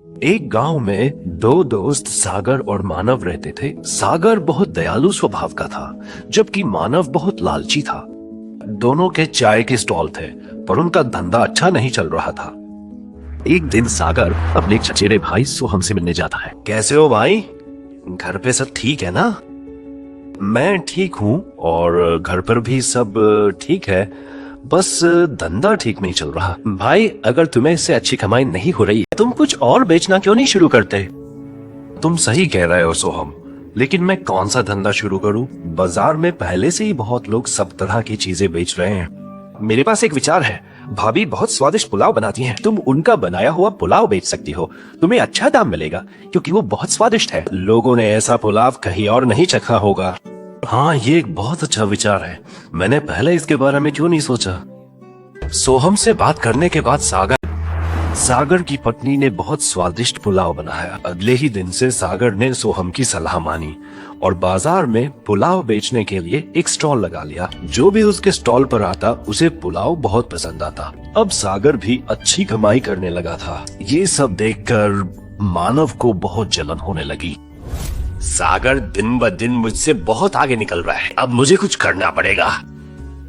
एक गांव में दो दोस्त सागर और मानव रहते थे। सागर बहुत दयालु स्वभाव का था, जबकि मानव बहुत लालची था। दोनों के चाय के स्टॉल थे, पर उनका धंधा अच्छा नहीं चल रहा था। एक दिन सागर अपने चचेरे भाई सोहम से मिलने जाता है। कैसे हो भाई? घर पे सब ठीक है ना? मैं ठीक हूँ और घर पर भी सब ठीक है, बस धंधा ठीक नहीं चल रहा। भाई, अगर तुम्हें इससे अच्छी कमाई नहीं हो रही है, तुम कुछ और बेचना क्यों नहीं शुरू करते? तुम सही कह रहे हो सोहम, लेकिन मैं कौन सा धंधा शुरू करूं? बाजार में पहले से ही बहुत लोग सब तरह की चीजें बेच रहे हैं। मेरे पास एक विचार है। भाभी बहुत स्वादिष्ट पुलाव बनाती हैं। तुम उनका बनाया हुआ पुलाव बेच सकती हो। तुम्हें अच्छा दाम मिलेगा क्योंकि वो बहुत स्वादिष्ट है। लोगों ने ऐसा पुलाव कहीं और नहीं चखा होगा। हाँ, ये एक बहुत अच्छा विचार है। मैंने पहले इसके बारे में क्यों नहीं सोचा? सोहम से बात करने के बाद सागर की पत्नी ने बहुत स्वादिष्ट पुलाव बनाया। अगले ही दिन से सागर ने सोहम की सलाह मानी और बाजार में पुलाव बेचने के लिए एक स्टॉल लगा लिया। जो भी उसके स्टॉल पर आता उसे पुलाव बहुत पसंद आता। अब सागर भी अच्छी कमाई करने लगा था। ये सब देखकर मानव को बहुत जलन होने लगी। सागर दिन ब दिन मुझसे बहुत आगे निकल रहा है, अब मुझे कुछ करना पड़ेगा।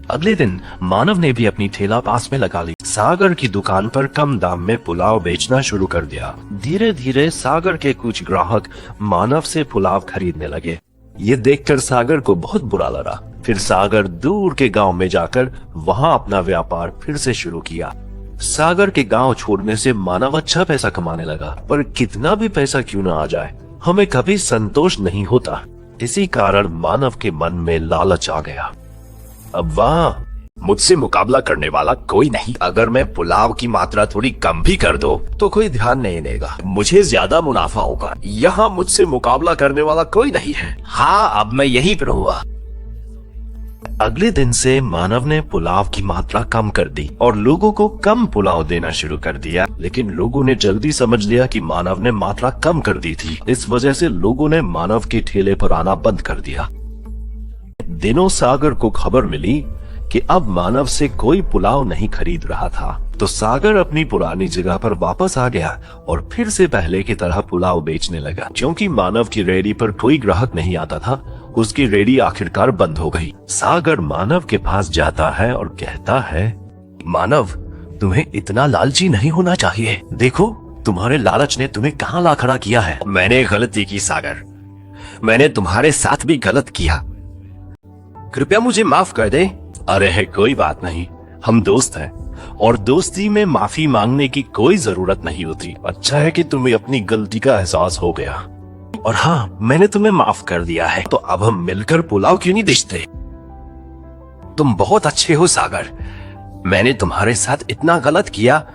अगले दिन मानव ने भी अपनी ठेला पास में लगा ली। सागर की दुकान पर कम दाम में पुलाव बेचना शुरू कर दिया। धीरे धीरे सागर के कुछ ग्राहक मानव से पुलाव खरीदने लगे। ये देखकर सागर को बहुत बुरा लगा। फिर सागर दूर के गांव में जाकर वहां अपना व्यापार फिर से शुरू किया। सागर के गांव छोड़ने से मानव अच्छा पैसा कमाने लगा, पर कितना भी पैसा क्यों न आ जाए, हमें कभी संतोष नहीं होता। इसी कारण मानव के मन में लालच आ गया। अब वाह, मुझसे मुकाबला करने वाला कोई नहीं। अगर मैं पुलाव की मात्रा थोड़ी कम भी कर दो तो कोई ध्यान नहीं देगा, मुझे ज्यादा मुनाफा होगा। यहाँ मुझसे मुकाबला करने वाला कोई नहीं है। हाँ, अब मैं यही पर हुआ। अगले दिन से मानव ने पुलाव की मात्रा कम कर दी और लोगों को कम पुलाव देना शुरू कर दिया। लेकिन लोगों ने जल्दी समझ लिया कि मानव ने मात्रा कम कर दी थी। इस वजह से लोगों ने मानव के ठेले पर आना बंद कर दिया। दिनों सागर को खबर मिली कि अब मानव से कोई पुलाव नहीं खरीद रहा था, तो सागर अपनी पुरानी जगह पर वापस आ गया और फिर से पहले की तरह पुलाव बेचने लगा। क्योंकि मानव की रेडी पर कोई ग्राहक नहीं आता था, उसकी रेडी आखिरकार बंद हो गई। सागर मानव के पास जाता है और कहता है, मानव, तुम्हें इतना लालची नहीं होना चाहिए। देखो, तुम्हारे लालच ने तुम्हें कहाँ ला खड़ा किया है। मैंने गलती की सागर, मैंने तुम्हारे साथ भी गलत किया, कृपया मुझे माफ कर दे। अरे कोई बात नहीं, हम दोस्त हैं और दोस्ती में माफी मांगने की कोई जरूरत नहीं होती। अच्छा है कि तुम्हें अपनी गलती का एहसास हो गया। और हाँ, मैंने तुम्हें माफ कर दिया है, तो अब हम मिलकर पुलाव क्यों नहीं बेचते? तुम बहुत अच्छे हो सागर, मैंने तुम्हारे साथ इतना गलत किया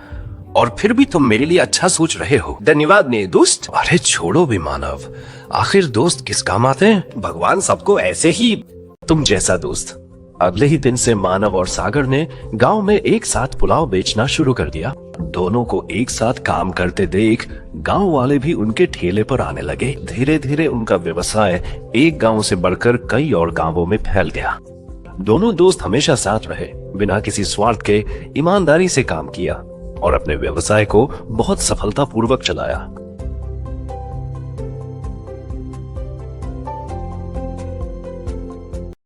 और फिर भी तुम मेरे लिए अच्छा सोच रहे हो। धन्यवाद मेरे दोस्त। अरे छोड़ो भी मानव, आखिर दोस्त किस काम आते हैं? भगवान सबको ऐसे ही तुम जैसा दोस्त। अगले ही दिन से मानव और सागर ने गांव में एक साथ पुलाव बेचना शुरू कर दिया। दोनों को एक साथ काम करते देख गांव वाले भी उनके ठेले पर आने लगे। धीरे धीरे उनका व्यवसाय एक गांव से बढ़कर कई और गांवों में फैल गया। दोनों दोस्त हमेशा साथ रहे, बिना किसी स्वार्थ के ईमानदारी से काम किया और अपने व्यवसाय को बहुत सफलतापूर्वक चलाया।